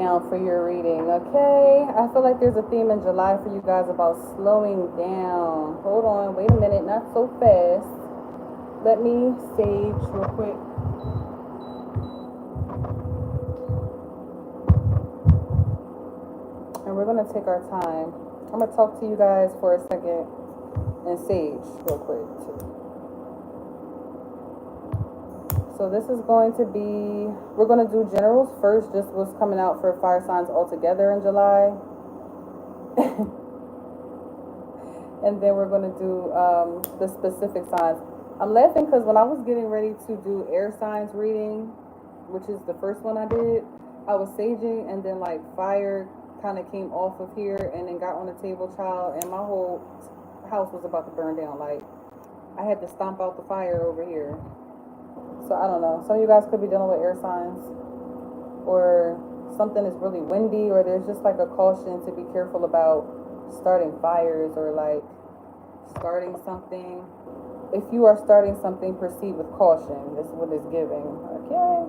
Now for your reading, okay? I feel like there's a theme in July for you guys about slowing down. Hold on, wait a minute, not so fast. Let me sage real quick. And we're gonna take our time. I'm gonna talk to you guys for a second and sage real quick too. So this is going to be, we're going to do generals first, just what's coming out for fire signs altogether in July. And then we're going to do the specific signs. I'm laughing because when I was getting ready to do air signs reading, which is the first one I did, I was saging and then like fire kind of came off of here and then got on the table, child, and my whole house was about to burn down. Like I had to stomp out the fire over here. So I don't know. Some of you guys could be dealing with air signs, or something is really windy, or there's just like a caution to be careful about starting fires or like starting something. If you are starting something, proceed with caution. This is what it's giving. Okay.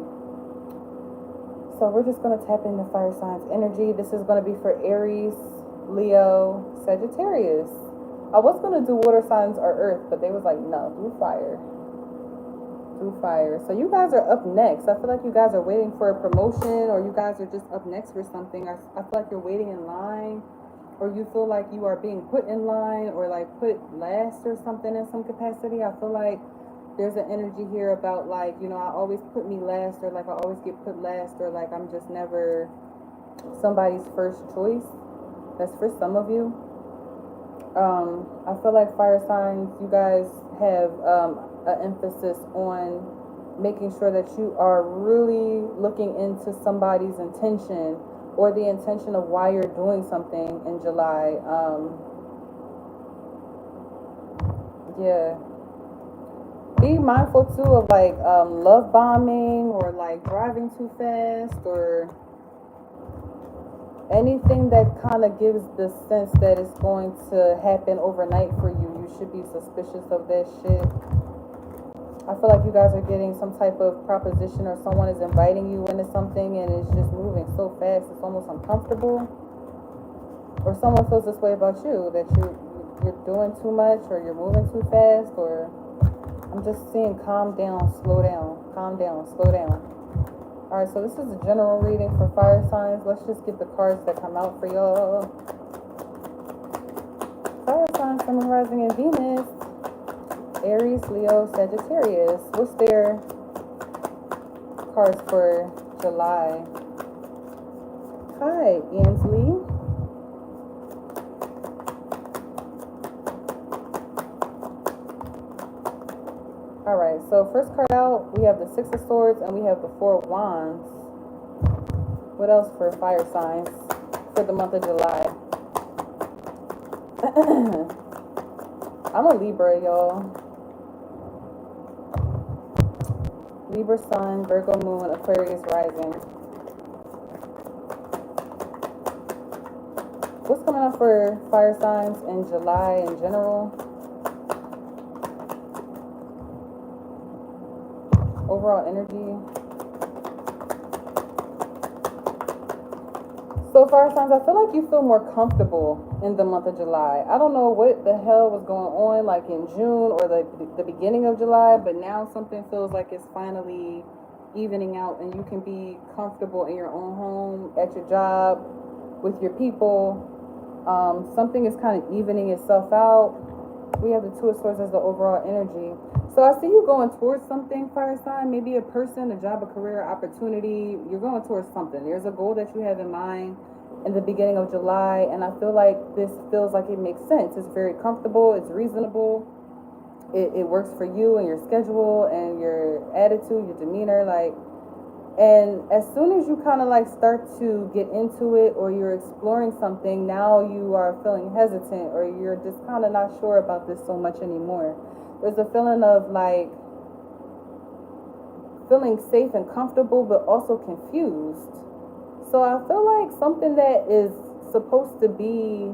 So we're just going to tap into fire signs energy. This is going to be for Aries, Leo, Sagittarius. I was going to do water signs or earth, but they was like, no, do fire. Do fire. So you guys are up next. I feel like you guys are waiting for a promotion, or you guys are just up next for something. I feel like you're waiting in line, or you feel like you are being put in line, or like put last or something in some capacity. I feel like there's an energy here about like, you know, I always put me last, or like I always get put last, or like I'm just never somebody's first choice. That's for some of you. I feel like fire signs, you guys have an emphasis on making sure that you are really looking into somebody's intention, or the intention of why you're doing something in July. Yeah. Be mindful too of like love bombing, or like driving too fast, or anything that kind of gives the sense that it's going to happen overnight for you. You should be suspicious of that shit. I feel like you guys are getting some type of proposition, or someone is inviting you into something and it's just moving so fast it's almost uncomfortable. Or someone feels this way about you, that you're doing too much, or you're moving too fast, or I'm just seeing calm down, slow down, calm down, slow down. Alright, so this is a general reading for fire signs. Let's just get the cards that come out for y'all. Fire signs, Sun, Rising, and Venus. Aries, Leo, Sagittarius. What's their cards for July? Hi, Ansley. Alright, so first card out, we have the Six of Swords and we have the Four of Wands. What else for fire signs for the month of July? I'm a Libra, y'all. Libra Sun, Virgo Moon, Aquarius Rising. What's coming up for fire signs in July in general? Overall energy. So fire signs, I feel like you feel more comfortable in the month of July. I don't know what the hell was going on like in June or the beginning of July, but now something feels like it's finally evening out, and you can be comfortable in your own home, at your job, with your people. Something is kind of evening itself out. We have the Two of Swords as the overall energy. So I see you going towards something, fire sign. Maybe a person, a job, a career, opportunity. You're going towards something. There's a goal that you have in mind in the beginning of July, and I feel like this feels like it makes sense. It's very comfortable. It's reasonable. It works for you and your schedule and your attitude, your demeanor, like. And as soon as you kind of like start to get into it, or you're exploring something, now you are feeling hesitant, or you're just kind of not sure about this so much anymore. There's a feeling of like feeling safe and comfortable, but also confused. So I feel like something that is supposed to be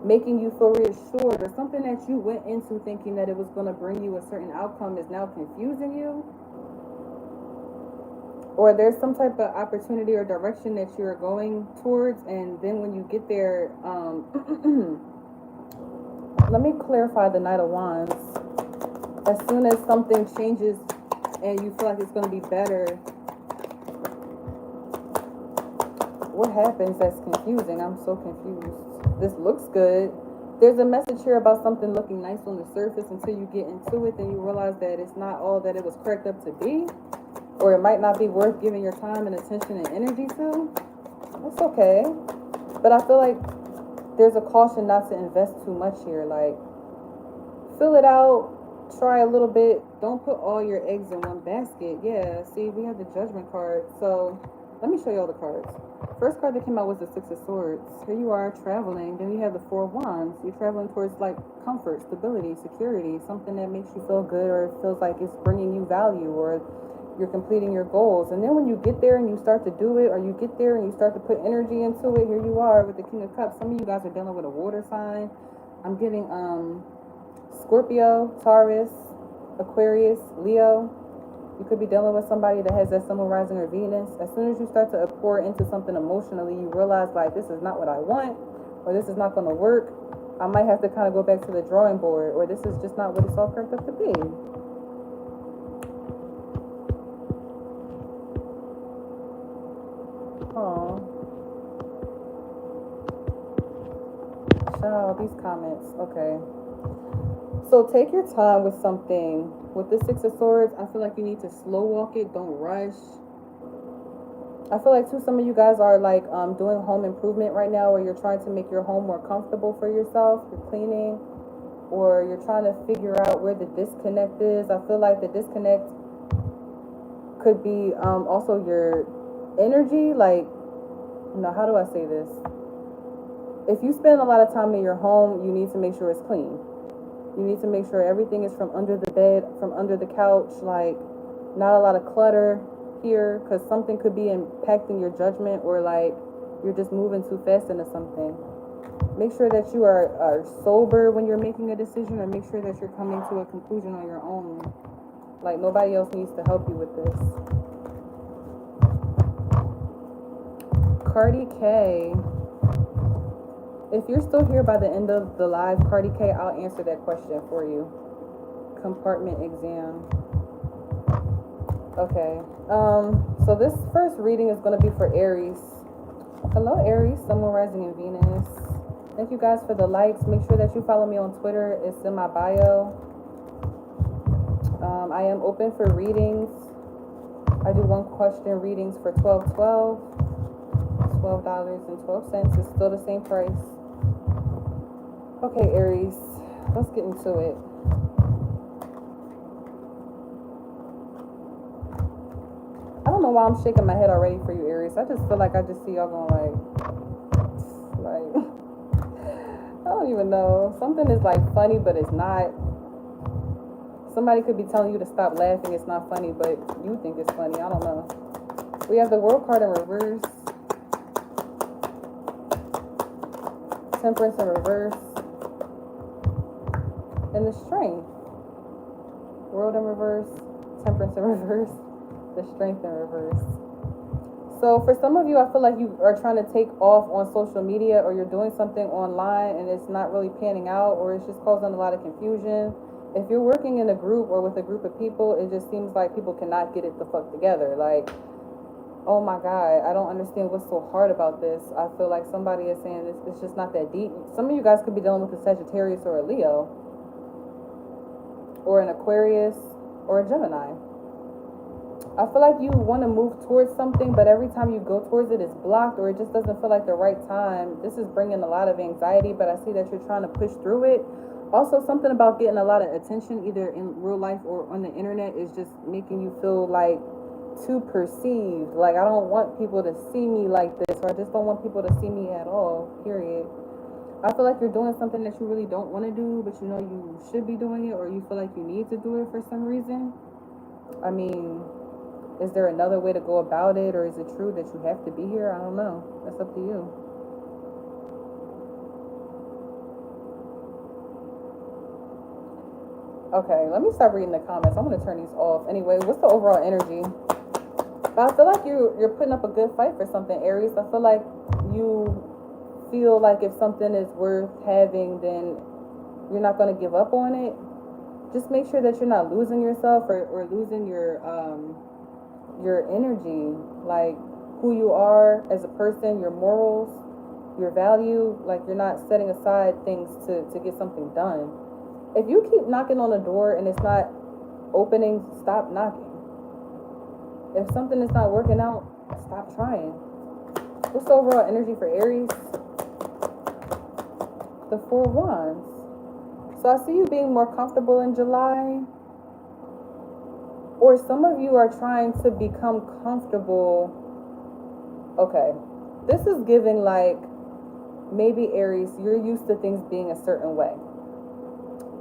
making you feel reassured, or something that you went into thinking that it was going to bring you a certain outcome, is now confusing you. or there's some type of opportunity or direction that you're going towards, and then when you get there, let me clarify the Knight of Wands. As soon as something changes and you feel like it's going to be better, what happens that's confusing? I'm so confused. This looks good. There's a message here about something looking nice on the surface until you get into it, then you realize that it's not all that it was cracked up to be, or it might not be worth giving your time and attention and energy to. That's okay. But I feel like there's a caution not to invest too much here. Like, fill it out, try a little bit. Don't put all your eggs in one basket. Yeah, see, we have the Judgment card. So let me show you all the cards. First card that came out was the Six of Swords. Here you are traveling. Then you have the Four of Wands. You're traveling towards like comfort, stability, security, something that makes you feel good, or it feels like it's bringing you value, or you're completing your goals. And then when you get there and you start to do it, or you get there and you start to put energy into it, here you are with the King of Cups. Some of you guys are dealing with a water sign. I'm getting Scorpio, Taurus, Aquarius, Leo. You could be dealing with somebody that has that Sun, Moon, Rising, or Venus. As soon as you start to pour into something emotionally, you realize like, this is not what I want, or this is not going to work. I might have to kind of go back to the drawing board, or this is just not what it's all cracked up to be. Oh, child, these comments. Okay. So take your time with something. With the Six of Swords, I feel like you need to slow walk it. Don't rush. I feel like too, some of you guys are like doing home improvement right now, where you're trying to make your home more comfortable for yourself. You're cleaning, or you're trying to figure out where the disconnect is. I feel like the disconnect could be also your energy. Like, how do I say this? If you spend a lot of time in your home, you need to make sure it's clean. You need to make sure everything is from under the bed, from under the couch, like not a lot of clutter here, because something could be impacting your judgment, or like you're just moving too fast into something. Make sure that you are sober when you're making a decision, or make sure that you're coming to a conclusion on your own. Like, nobody else needs to help you with this. Cardi K. If you're still here by the end of the live, Cardi K, I'll answer that question for you. Compartment exam. Okay. So this first reading is going to be for Aries. Hello, Aries, Sun, Moon, Rising, and Venus. Thank you guys for the likes. Make sure that you follow me on Twitter. It's in my bio. I am open for readings. I do one question readings for $12.12. $12.12. It's still the same price. Okay, Aries, let's get into it. I don't know why I'm shaking my head already for you, Aries. I just feel like I just see y'all going like, I don't even know. Something is like funny, but it's not. Somebody could be telling you to stop laughing. It's not funny, but you think it's funny. I don't know. We have the World card in reverse. Temperance in reverse. And the Strength. World in reverse. Temperance in reverse. The Strength in reverse. So for some of you, I feel like you are trying to take off on social media, or you're doing something online and it's not really panning out, or it's just causing a lot of confusion. If you're working in a group or with a group of people, it just seems like people cannot get it the fuck together. Like, oh my God, I don't understand what's so hard about this. I feel like somebody is saying it's just not that deep. Some of you guys could be dealing with a Sagittarius or a Leo, or an Aquarius, or a Gemini. I feel like you want to move towards something, but every time you go towards it, it's blocked, or it just doesn't feel like the right time. This is bringing a lot of anxiety, but I see that you're trying to push through it. Also, something about getting a lot of attention, either in real life or on the internet, is just making you feel like too perceived. Like, I don't want people to see me like this, or I just don't want people to see me at all, period. I feel like you're doing something that you really don't want to do, but you know you should be doing it, or you feel like you need to do it for some reason. I mean, is there another way to go about it, or is it true that you have to be here? I don't know. That's up to you. Okay, let me start reading the comments. I'm going to turn these off. Anyway, what's the overall energy? But I feel like you're putting up a good fight for something, Aries. I feel like you feel like if something is worth having, then you're not going to give up on it. Just make sure that you're not losing yourself or losing your energy, like who you are as a person, your morals, your value. Like you're not setting aside things to get something done. If you keep knocking on the door and it's not opening, stop knocking. If something is not working out, stop trying. What's the overall energy for Aries? The Four of Wands. So I see you being more comfortable in July. Or some of you are trying to become comfortable. Okay. This is giving like maybe Aries, you're used to things being a certain way.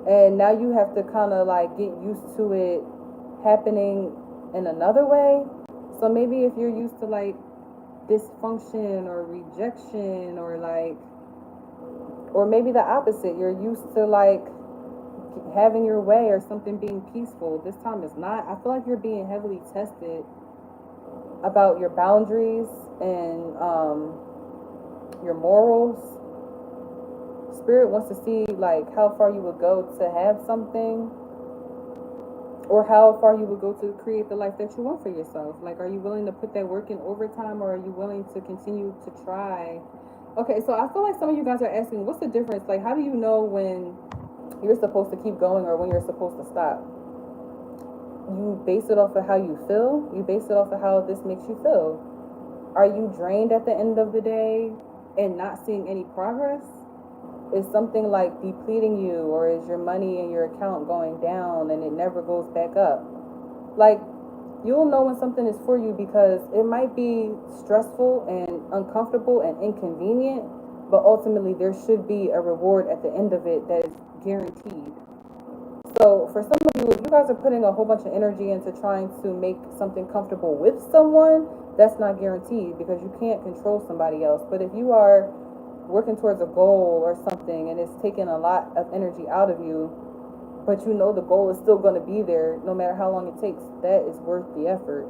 And now you have to kind of like get used to it happening in another way. So maybe if you're used to like dysfunction or rejection or maybe the opposite, you're used to like having your way or something being peaceful. This time is not. I feel like you're being heavily tested about your boundaries and your morals. Spirit wants to see like how far you would go to have something, or how far you would go to create the life that you want for yourself. Like, are you willing to put that work in overtime, or are you willing to continue to try? Okay, so I feel like some of you guys are asking, what's the difference? Like, how do you know when you're supposed to keep going or when you're supposed to stop? You base it off of how you feel. You base it off of how this makes you feel. Are you drained at the end of the day and not seeing any progress? Is something like depleting you, or is your money in your account going down and it never goes back up? Like, you'll know when something is for you because it might be stressful and uncomfortable and inconvenient, but ultimately there should be a reward at the end of it that is guaranteed. So for some of you, if you guys are putting a whole bunch of energy into trying to make something comfortable with someone, that's not guaranteed because you can't control somebody else. But if you are working towards a goal or something and it's taking a lot of energy out of you, but you know the goal is still going to be there no matter how long it takes, that is worth the effort.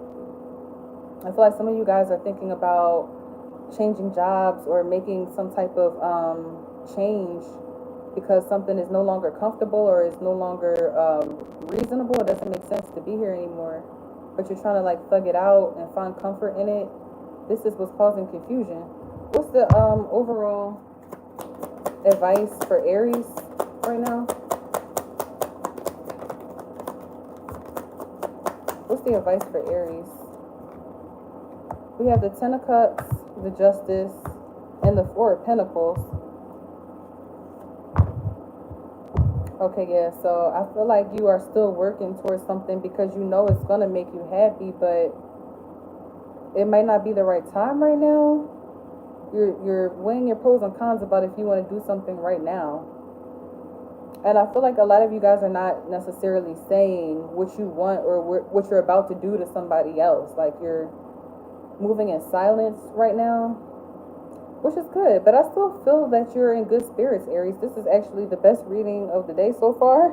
I feel like some of you guys are thinking about changing jobs or making some type of change because something is no longer comfortable or is no longer reasonable. It doesn't make sense to be here anymore, but you're trying to like thug it out and find comfort in it. This is what's causing confusion. What's the overall advice for Aries right now? What's the advice for Aries? We have the Ten of Cups, the Justice, and the Four of Pentacles. Okay, yeah, so I feel like you are still working towards something because you know it's going to make you happy, but it might not be the right time right now. You're weighing your pros and cons about if you want to do something right now. And I feel like a lot of you guys are not necessarily saying what you want or what you're about to do to somebody else. Like you're moving in silence right now, which is good. But I still feel that you're in good spirits, Aries. This is actually the best reading of the day so far.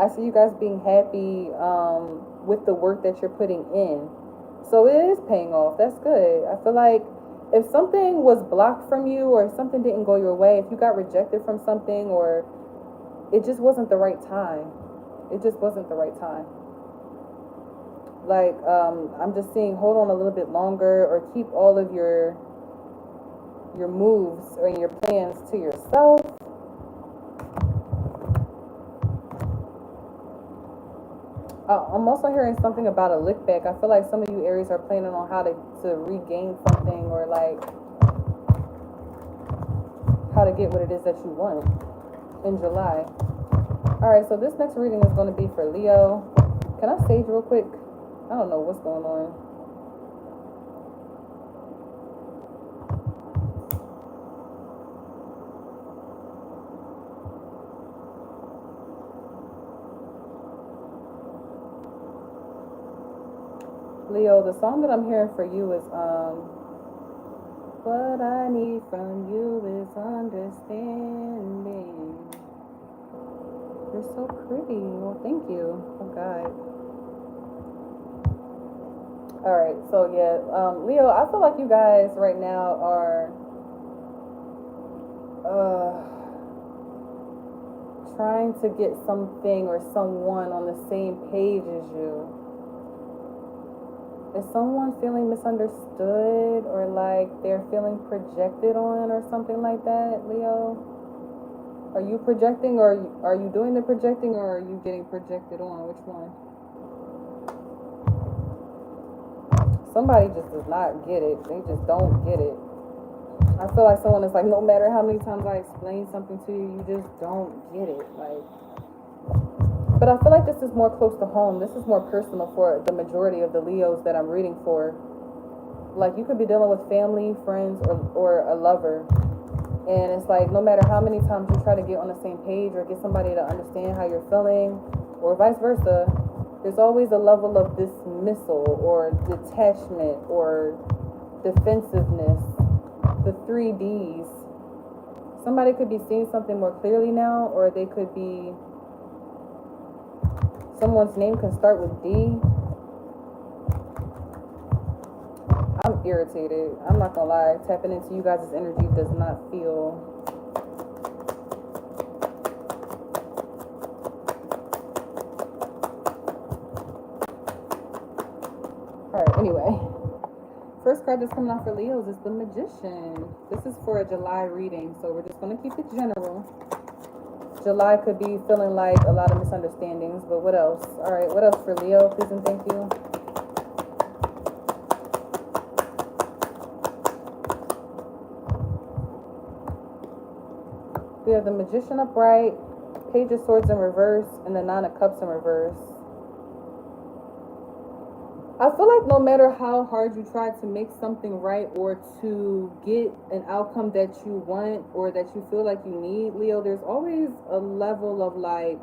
I see you guys being happy with the work that you're putting in. So it is paying off. That's good. I feel like if something was blocked from you or if something didn't go your way, if you got rejected from something or it just wasn't the right time. It just wasn't the right time. Like, I'm just seeing hold on a little bit longer or keep all of your moves or your plans to yourself. I'm also hearing something about a lick back. I feel like some of you Aries are planning on how to regain something or like how to get what it is that you want in July. Alright, so this next reading is going to be for Leo. Can I sage real quick? I don't know what's going on. Leo, the song that I'm hearing for you is what I need from you is understanding. You're so pretty. Well, thank you. Oh God. All right, so yeah, Leo, I feel like you guys right now are trying to get something or someone on the same page as you. Is someone feeling misunderstood or like they're feeling projected on or something like that, Leo? Are you projecting or are you doing the projecting or are you getting projected on? Which one? Somebody just does not get it. They just don't get it. I feel like someone is like, no matter how many times I explain something to you, you just don't get it. Like, but I feel like this is more close to home. This is more personal for the majority of the Leos that I'm reading for. Like, you could be dealing with family, friends, or a lover. And it's like, no matter how many times you try to get on the same page or get somebody to understand how you're feeling, or vice versa, there's always a level of dismissal or detachment or defensiveness. The 3Ds. Somebody could be seeing something more clearly now, or they could be, someone's name can start with D. I'm irritated. I'm not gonna lie. Tapping into you guys' energy does not feel. Alright, anyway. First card that's coming out for Leos is the Magician. This is for a July reading, so we're just gonna keep it general. July could be feeling like a lot of misunderstandings, but what else? Alright, what else for Leo? Please and thank you. We have the Magician upright, Page of Swords in reverse, and the Nine of Cups in reverse. I feel like no matter how hard you try to make something right or to get an outcome that you want or that you feel like you need, Leo, there's always a level of like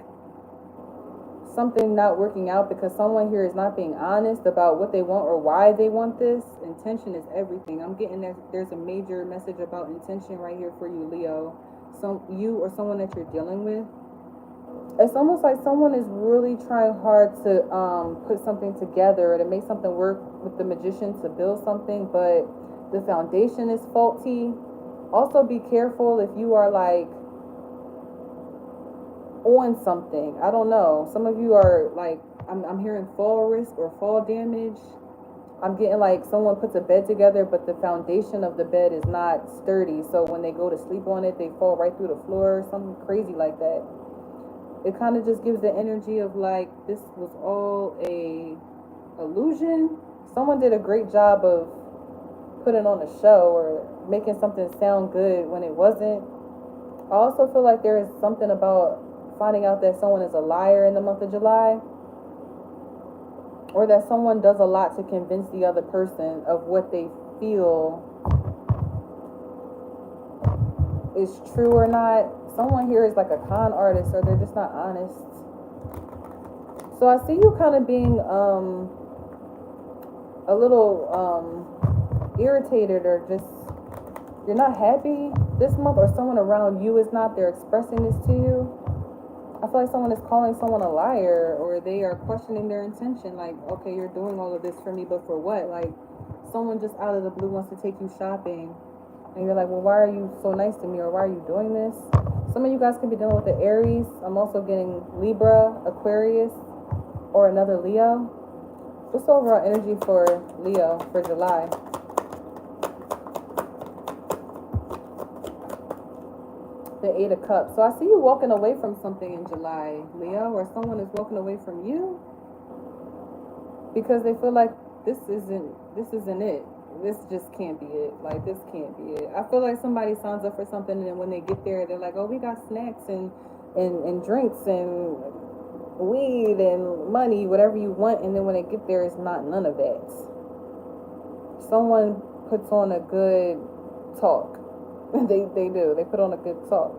something not working out because someone here is not being honest about what they want or why they want this. Intention is everything. I'm getting there's a major message about intention right here for you, Leo. You or someone that you're dealing with. It's almost like someone is really trying hard to put something together, to make something work with the Magician, to build something, but the foundation is faulty. Also be careful if you are like on something. I don't know. Some of you are like, I'm hearing fall risk or fall damage. I'm getting like someone puts a bed together, but the foundation of the bed is not sturdy. So when they go to sleep on it, they fall right through the floor, something crazy like that. It kind of just gives the energy of like, this was all a illusion. Someone did a great job of putting on a show or making something sound good when it wasn't. I also feel like there is something about finding out that someone is a liar in the month of July, or that someone does a lot to convince the other person of what they feel is true or not. Someone here is like a con artist, or they're just not honest. So I see you kind of being a little irritated, or just you're not happy this month, or someone around you is not. They're expressing this to you. I feel like someone is calling someone a liar, or they are questioning their intention. Like, okay, you're doing all of this for me, but for what? Like, someone just out of the blue wants to take you shopping, and you're like, well, why are you so nice to me, or why are you doing this? Some of you guys could be dealing with the Aries. I'm also getting Libra, Aquarius, or another Leo. What's the overall energy for Leo for July? The Eight of Cups. So I see you walking away from something in July, Leo, or someone is walking away from you because they feel like this isn't it. This just can't be it. Like, this can't be it. I feel like somebody signs up for something, and then when they get there, they're like, oh, we got snacks and drinks and weed and money, whatever you want, and then when they get there, it's not none of that. Someone puts on a good talk. They do. They put on a good talk.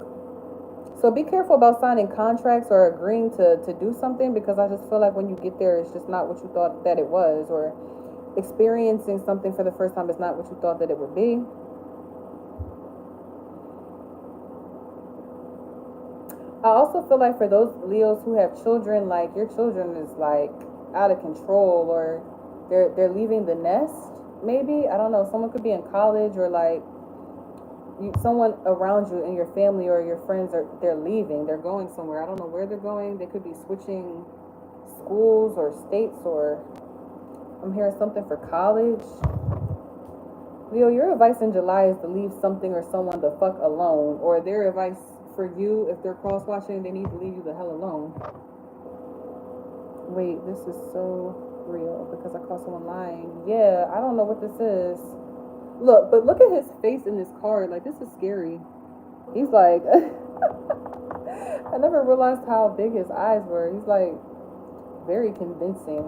So be careful about signing contracts or agreeing to do something, because I just feel like when you get there, it's just not what you thought that it was, or experiencing something for the first time is not what you thought that it would be. I also feel like for those Leos who have children, like your children is like out of control, or They're leaving the nest, maybe. I don't know. Someone could be in college, or like someone around you in your family or your friends they're leaving. They're going somewhere. I don't know where they're going. They could be switching schools or states, or I'm hearing something for college. Leo, your advice in July is to leave something or someone the fuck alone, or their advice for you, if they're cross watching, they need to leave you the hell alone. Wait, this is so real because I caught someone lying. Yeah, I don't know what this is. Look at his face in this card. Like, this is scary. He's like, I never realized how big his eyes were. He's like very convincing.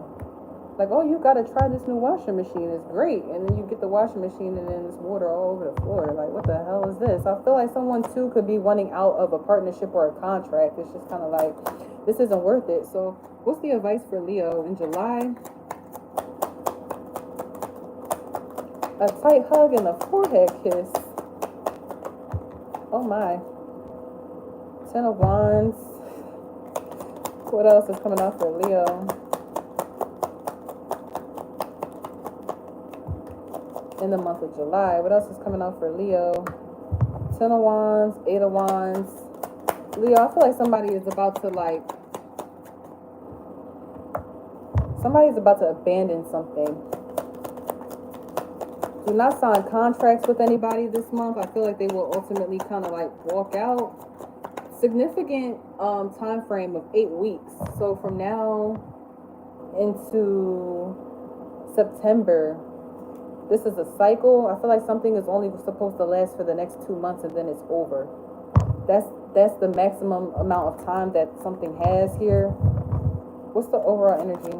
Like, oh, you gotta try this new washing machine. It's great. And then you get the washing machine and then there's water all over the floor. Like, what the hell is this? I feel like someone too could be wanting out of a partnership or a contract. It's just kind of like, this isn't worth it. So what's the advice for Leo in July? A tight hug and a forehead kiss. Oh my. 10 of Wands. What else is coming out for Leo? In the month of July. What else is coming out for Leo? 10 of Wands, 8 of Wands. Leo, I feel like somebody's about to abandon something. Do not sign contracts with anybody this month. I feel like they will ultimately kind of like walk out. Significant time frame of 8 weeks. So from now into September, this is a cycle. I feel like something is only supposed to last for the next 2 months and then it's over. That's the maximum amount of time that something has here. What's the overall energy?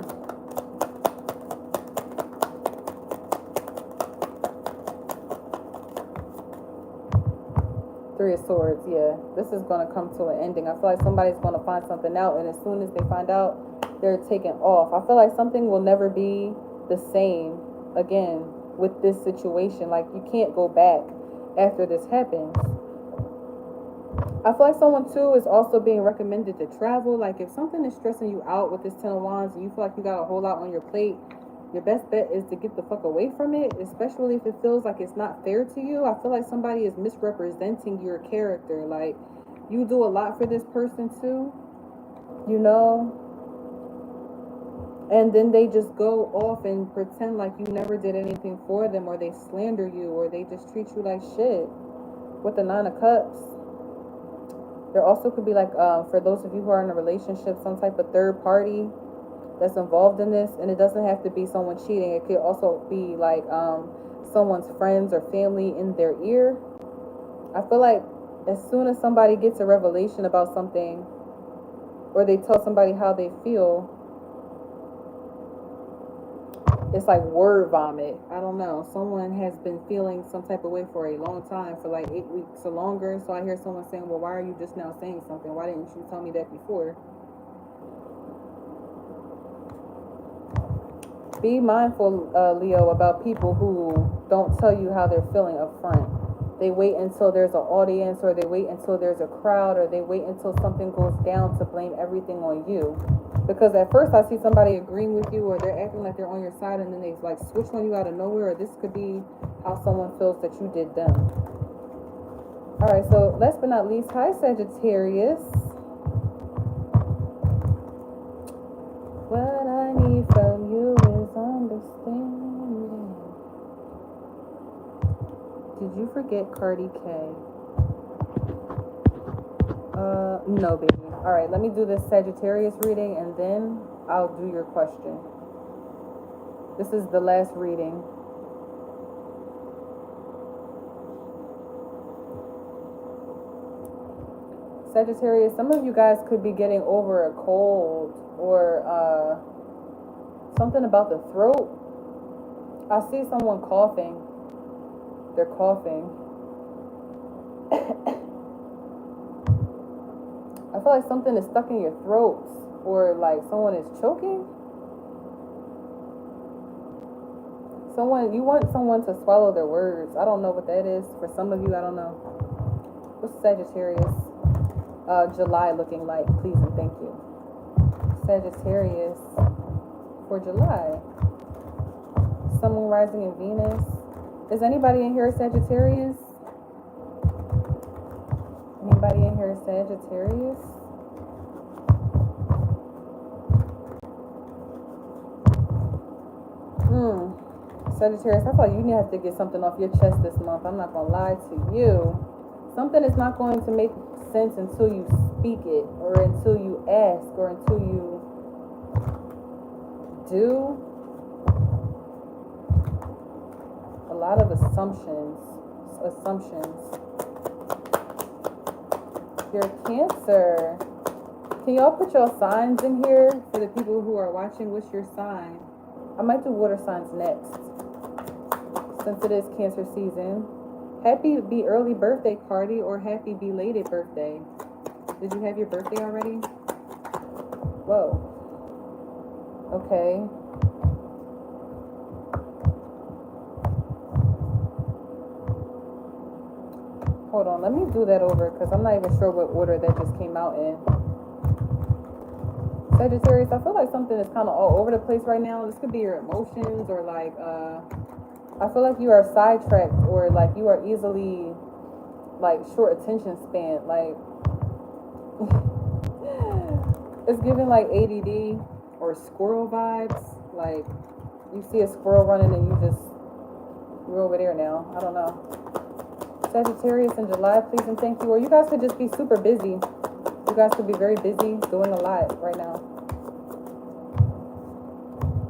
Three of Swords, yeah. This is going to come to an ending. I feel like somebody's going to find something out, and as soon as they find out, they're taken off. I feel like something will never be the same again with this situation. Like, you can't go back after this happens. I feel like someone, too, is also being recommended to travel. Like, if something is stressing you out with this 10 of Wands, and you feel like you got a whole lot on your plate, your best bet is to get the fuck away from it, especially if it feels like it's not fair to you. I feel like somebody is misrepresenting your character. Like, you do a lot for this person too, you know, and then they just go off and pretend like you never did anything for them, or they slander you, or they just treat you like shit. With the 9 of Cups, there also could be like, for those of you who are in a relationship, some type of third party that's involved in this, and it doesn't have to be someone cheating. It could also be like someone's friends or family in their ear. I feel like as soon as somebody gets a revelation about something, or they tell somebody how they feel, it's like word vomit. I don't know. Someone has been feeling some type of way for a long time, for like 8 weeks or longer. So I hear someone saying, well, why are you just now saying something? Why didn't you tell me that before? Be mindful, Leo, about people who don't tell you how they're feeling up front. They wait until there's an audience, or they wait until there's a crowd, or they wait until something goes down to blame everything on you. Because at first I see somebody agreeing with you, or they're acting like they're on your side, and then they like switch on you out of nowhere, or this could be how someone feels that you did them. All right, so last but not least, hi Sagittarius. What I need from you is understanding. Did you forget Cardi K? No, baby. All right, let me do this Sagittarius reading, and then I'll do your question. This is the last reading. Sagittarius, some of you guys could be getting over a cold, or something about the throat. I see someone coughing. They're coughing. I feel like something is stuck in your throats, or like someone is choking. You want someone to swallow their words. I don't know what that is. For some of you, I don't know. What's Sagittarius July looking like? Please and thank you. Sagittarius for July. Sun, Moon, Rising, and Venus. Is anybody in here Sagittarius? Anybody in here Sagittarius? Sagittarius, I feel like you have to get something off your chest this month. I'm not going to lie to you. Something is not going to make sense until you speak it, or until you ask, or until you do. A lot of assumptions. Your Cancer. Can y'all put your signs in here for the people who are watching? What's your sign? I might do water signs next, since it is Cancer season. Happy early birthday, Cardi, or happy belated birthday. Did you have your birthday already? Whoa. Okay. Hold on, let me do that over, because I'm not even sure what order that just came out in. Sagittarius, I feel like something is kind of all over the place right now. This could be your emotions, or like, I feel like you are sidetracked, or like you are easily, like, short attention span. Like, it's giving like ADD or squirrel vibes. Like, you see a squirrel running and you're over there now. I don't know. Sagittarius in July, please and thank you. Or you guys could just be super busy. You guys could be very busy doing a lot right now.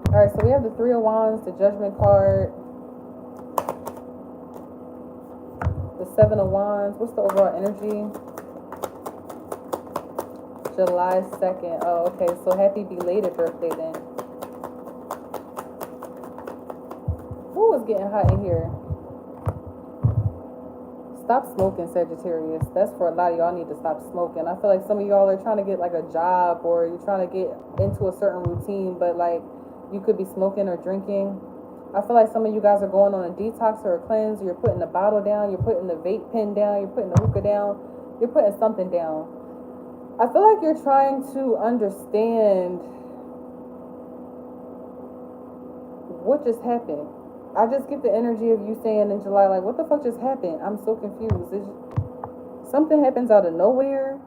Alright, so we have the Three of Wands, the Judgment card, the Seven of Wands. What's the overall energy? July 2nd. Oh, okay. So happy belated birthday then. Ooh, it's getting hot in here. Stop smoking, Sagittarius. That's for a lot of y'all. Need to stop smoking. I feel like some of y'all are trying to get like a job, or you're trying to get into a certain routine, but like you could be smoking or drinking. I feel like some of you guys are going on a detox or a cleanse. You're putting the bottle down. You're putting the vape pen down. You're putting the hookah down. You're putting something down. I feel like you're trying to understand what just happened. I just get the energy of you saying in July, like, what the fuck just happened? I'm so confused. Something happens out of nowhere.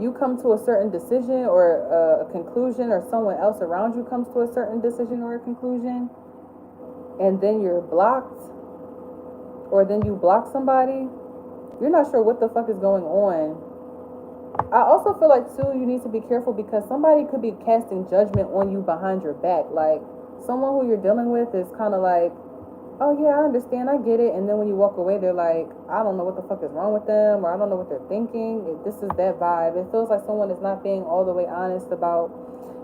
You come to a certain decision or a conclusion, or someone else around you comes to a certain decision or a conclusion, and then you're blocked, or then you block somebody. You're not sure what the fuck is going on. I also feel like, too, you need to be careful, because somebody could be casting judgment on you behind your back. Like, someone who you're dealing with is kind of like, oh yeah, I understand, I get it. And then when you walk away, they're like, I don't know what the fuck is wrong with them, or I don't know what they're thinking. This is that vibe. It feels like someone is not being all the way honest about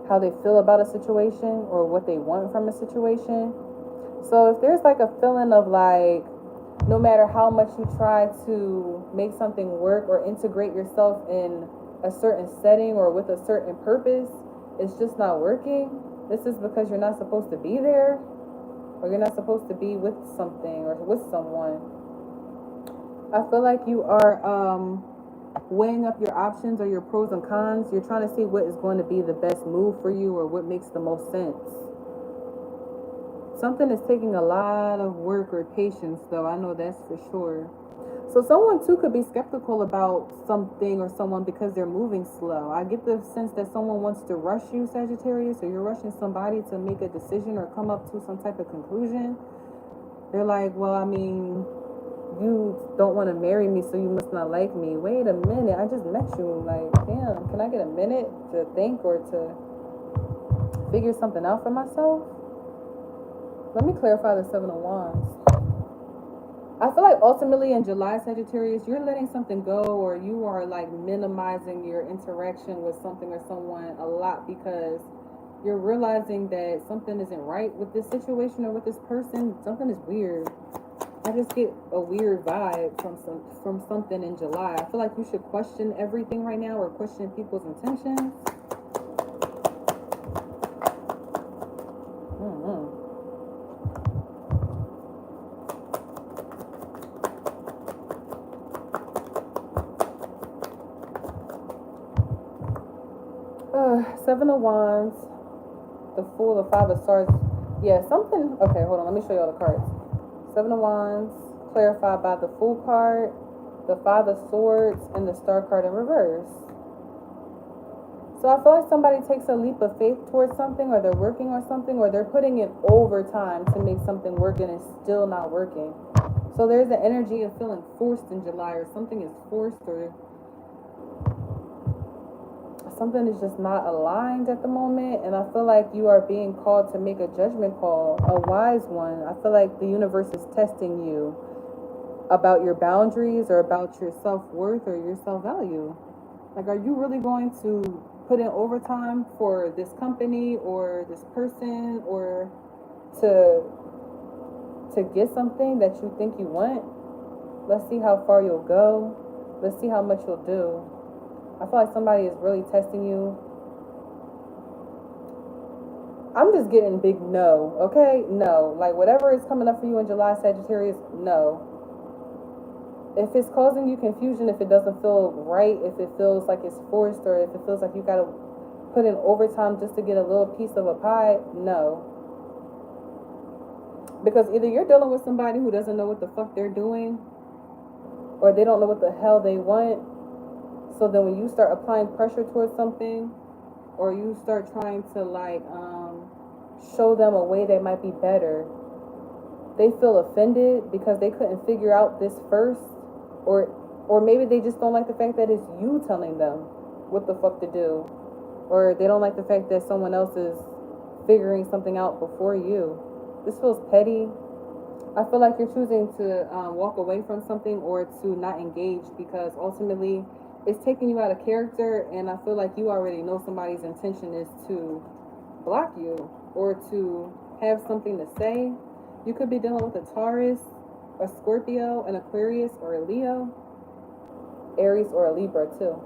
how they feel about a situation, or what they want from a situation. So if there's like a feeling of like, no matter how much you try to make something work or integrate yourself in a certain setting or with a certain purpose, it's just not working. This is because you're not supposed to be there, or you're not supposed to be with something or with someone. I feel like you are weighing up your options, or your pros and cons. You're trying to see what is going to be the best move for you, or what makes the most sense. Something is taking a lot of work or patience, though. I know that's for sure. So someone, too, could be skeptical about something or someone because they're moving slow. I get the sense that someone wants to rush you, Sagittarius, or you're rushing somebody to make a decision or come up to some type of conclusion. They're like, well, I mean, you don't want to marry me, so you must not like me. Wait a minute, I just met you. Like, damn, can I get a minute to think or to figure something out for myself? Let me clarify the Seven of Wands. I feel like ultimately in July, Sagittarius, you're letting something go, or you are like minimizing your interaction with something or someone a lot, because you're realizing that something isn't right with this situation or with this person. Something is weird. I just get a weird vibe from something in July. I feel like you should question everything right now, or question people's intentions. Seven of Wands, the Fool, the Five of Swords. Yeah, something. Okay, hold on. Let me show you all the cards. Seven of Wands, clarified by the Fool card, the Five of Swords, and the Star card in reverse. So I feel like somebody takes a leap of faith towards something, or they're working on something, or they're putting in overtime to make something work and it's still not working. So there's the energy of feeling forced in July, or something is forced, or something is just not aligned at the moment. And I feel like you are being called to make a judgment call, a wise one. I feel like the universe is testing you about your boundaries, or about your self-worth, or your self-value. Like, are you really going to put in overtime for this company or this person, or to get something that you think you want? Let's see how far you'll go. Let's see how much you'll do. I feel like somebody is really testing you. I'm just getting big no, okay? No. Like, whatever is coming up for you in July, Sagittarius, no. If it's causing you confusion, if it doesn't feel right, if it feels like it's forced, or if it feels like you gotta put in overtime just to get a little piece of a pie, no. Because either you're dealing with somebody who doesn't know what the fuck they're doing, or they don't know what the hell they want. So then when you start applying pressure towards something, or you start trying to show them a way that might be better, they feel offended because they couldn't figure out this first, or maybe they just don't like the fact that it's you telling them what the fuck to do, or they don't like the fact that someone else is figuring something out before you. This feels petty. I feel like you're choosing to walk away from something, or to not engage, because ultimately it's taking you out of character, and I feel like you already know somebody's intention is to block you, or to have something to say. You could be dealing with a Taurus, a Scorpio, an Aquarius, or a Leo, Aries, or a Libra too.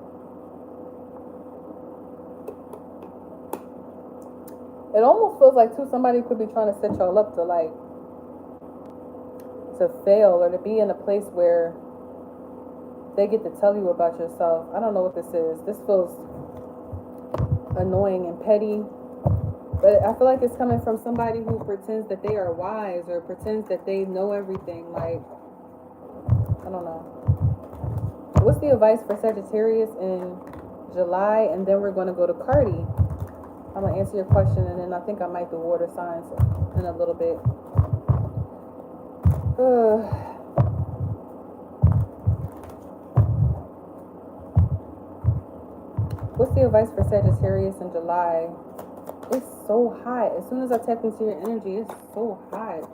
It almost feels like too somebody could be trying to set y'all up to fail, or to be in a place where they get to tell you about yourself. I don't know what this is. This feels annoying and petty. But I feel like it's coming from somebody who pretends that they are wise, or pretends that they know everything. Like, I don't know. What's the advice for Sagittarius in July? And then we're going to go to Cardi. I'm going to answer your question, and then I think I might do water signs in a little bit. What's the advice for Sagittarius in July? It's so hot. As soon as I tap into your energy, it's so hot.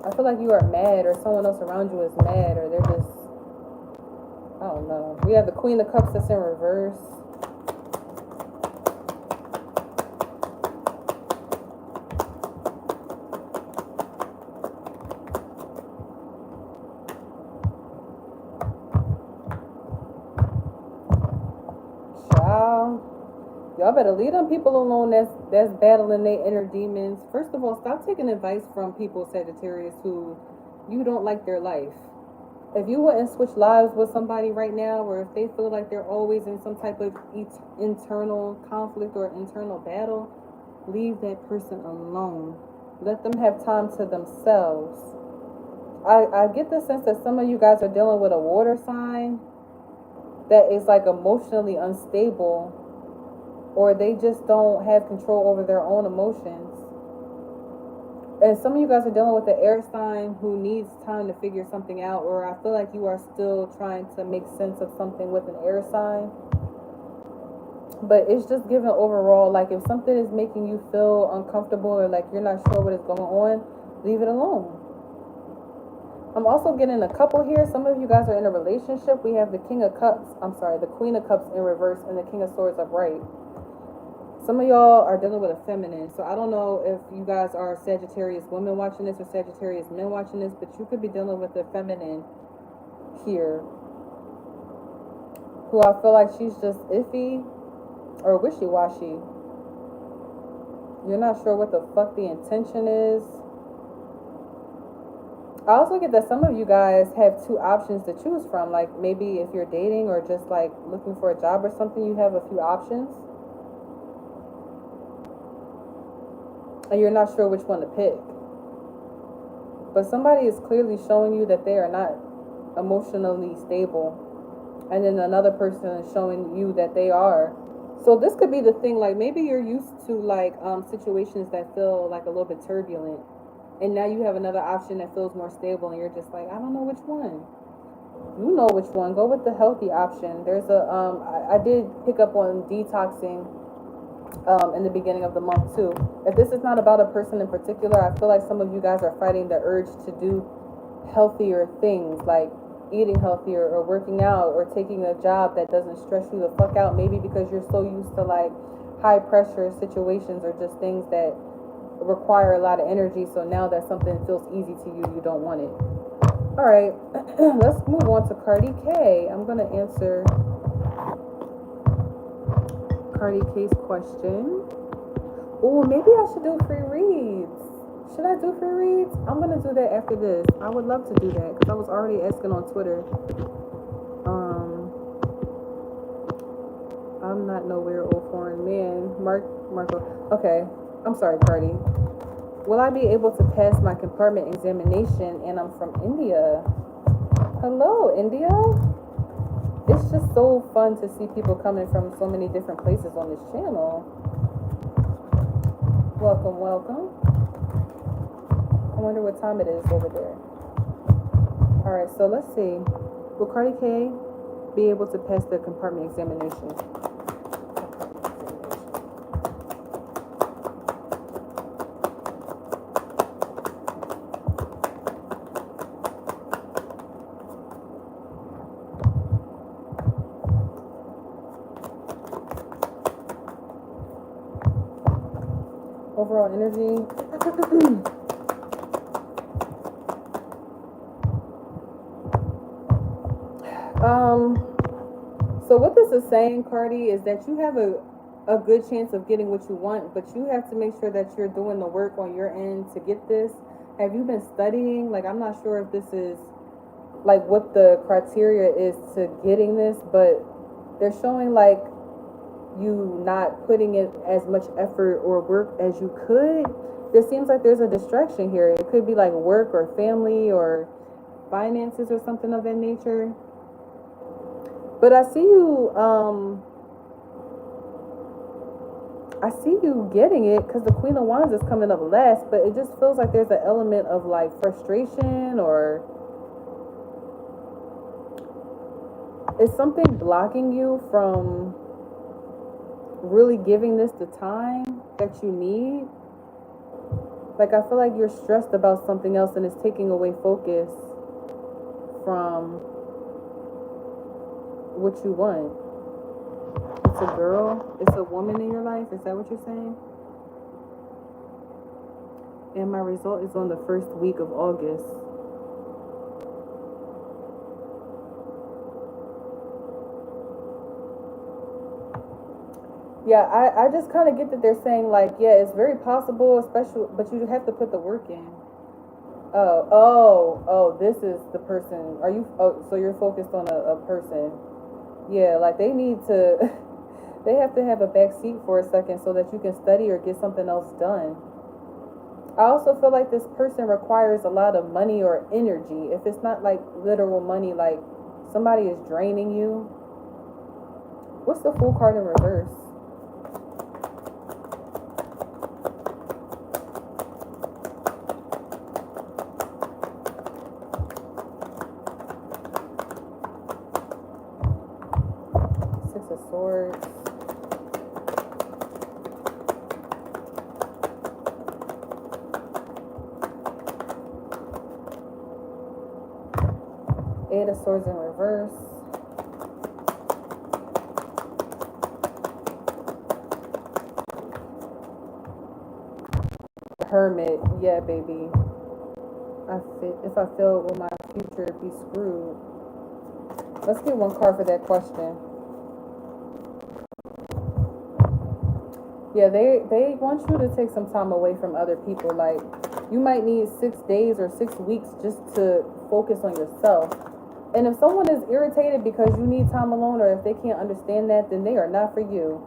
I feel like you are mad, or someone else around you is mad, or they're just, I don't know. We have the Queen of Cups that's in reverse. Y'all better leave them people alone that's battling their inner demons. First of all, stop taking advice from people, Sagittarius, who you don't like their life. If you wouldn't switch lives with somebody right now, or if they feel like they're always in some type of internal conflict or internal battle, leave that person alone. Let them have time to themselves. I get the sense that some of you guys are dealing with a water sign that is like emotionally unstable, or they just don't have control over their own emotions. And some of you guys are dealing with the air sign who needs time to figure something out, or I feel like you are still trying to make sense of something with an air sign. But it's just given overall, like, if something is making you feel uncomfortable, or like you're not sure what is going on, leave it alone. I'm also getting a couple here. Some of you guys are in a relationship. We have the Queen of Cups in reverse, and the King of Swords upright. Some of y'all are dealing with a feminine. So I don't know if you guys are Sagittarius women watching this, or Sagittarius men watching this, but you could be dealing with a feminine here, who I feel like she's just iffy or wishy-washy. You're not sure what the fuck the intention is. I also get that some of you guys have two options to choose from. Like, maybe if you're dating, or just like looking for a job or something, you have a few options. and you're not sure which one to pick. But somebody is clearly showing you that they are not emotionally stable, and then another person is showing you that they are. So this could be the thing, like maybe you're used to like situations that feel like a little bit turbulent, and now you have another option that feels more stable, and you're just like, I don't know which one. You know which one. Go with the healthy option. There's a I did pick up on detoxing in the beginning of the month too. If this is not about a person in particular, I feel like some of you guys are fighting the urge to do healthier things, like eating healthier or working out or taking a job that doesn't stress you the fuck out. Maybe because you're so used to like high pressure situations or just things that require a lot of energy. So now that something feels easy to you, you don't want it. All right, let's move on to Cardi K. I'm gonna answer Cardi K's question. Oh, maybe I should do free reads. Should I do free reads? I'm gonna do that after this. I would love to do that because I was already asking on Twitter. I'm not no weird old foreign man. Marco. Okay, I'm sorry, Cardi. Will I be able to pass my compartment examination? And I'm from India. Hello, India. It's just so fun to see people coming from so many different places on this channel. Welcome, welcome. I wonder what time it is over there. All right, so let's see. Will Cardi K be able to pass the compartment examination? Overall energy. So what this is saying, Cardi, is that you have a good chance of getting what you want, but you have to make sure that you're doing the work on your end to get this. Have you been studying? Like, I'm not sure if this is like what the criteria is to getting this, but they're showing like you not putting in as much effort or work as you could. There seems like there's a distraction here. It could be like work or family or finances or something of that nature. But I see you getting it because the Queen of Wands is coming up last, but it just feels like there's an element of like frustration, or is something blocking you from really giving this the time that you need. Like, I feel like you're stressed about something else and it's taking away focus from what you want. It's a girl, it's a woman in your life. Is that what you're saying? And my result is on the first week of August. Yeah, I just kind of get that they're saying like, yeah, it's very possible, especially, but you have to put the work in. Oh, this is the person. Are you, oh, so you're focused on a person. Yeah, like they need to, they have to have a back seat for a second so that you can study or get something else done. I also feel like this person requires a lot of money or energy. If it's not like literal money, like somebody is draining you. What's the Fool card in reverse? Six of Swords. Eight of Swords in reverse. Hermit. Yeah, baby. If I fail, will my future be screwed? Let's get one card for that question. Yeah, they want you to take some time away from other people. Like, you might need 6 days or 6 weeks just to focus on yourself. And if someone is irritated because you need time alone, or if they can't understand that, then they are not for you.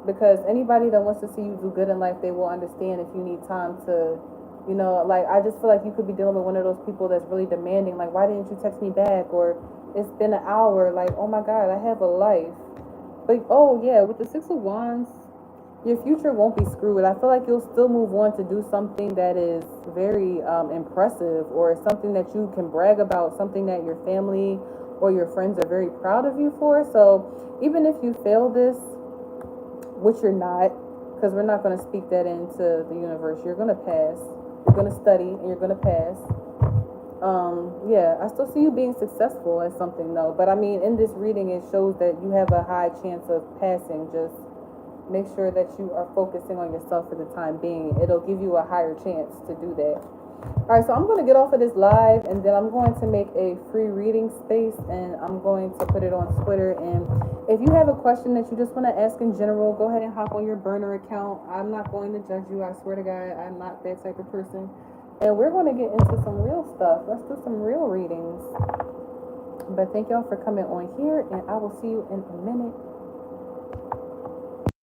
because anybody that wants to see you do good in life, they will understand if you need time to, you know, like, I just feel like you could be dealing with one of those people that's really demanding, like, why didn't you text me back? Or it's been an hour, like, oh my God, I have a life. But oh yeah, with the Six of Wands, your future won't be screwed. I feel like you'll still move on to do something that is very impressive, or something that you can brag about, something that your family or your friends are very proud of you for. So even if you fail this, which you're not, because we're not going to speak that into the universe, you're going to pass. You're going to study and you're going to pass. Yeah, I still see you being successful at something though. But I mean, in this reading, it shows that you have a high chance of passing. Just make sure that you are focusing on yourself for the time being. It'll give you a higher chance to do that. All right, so I'm going to get off of this live, and then I'm going to make a free reading space, and I'm going to put it on Twitter. And if you have a question that you just want to ask in general, go ahead and hop on your burner account. I'm not going to judge you. I swear to God, I'm not that type of person. And we're going to get into some real stuff. Let's do some real readings. But thank y'all for coming on here, and I will see you in a minute.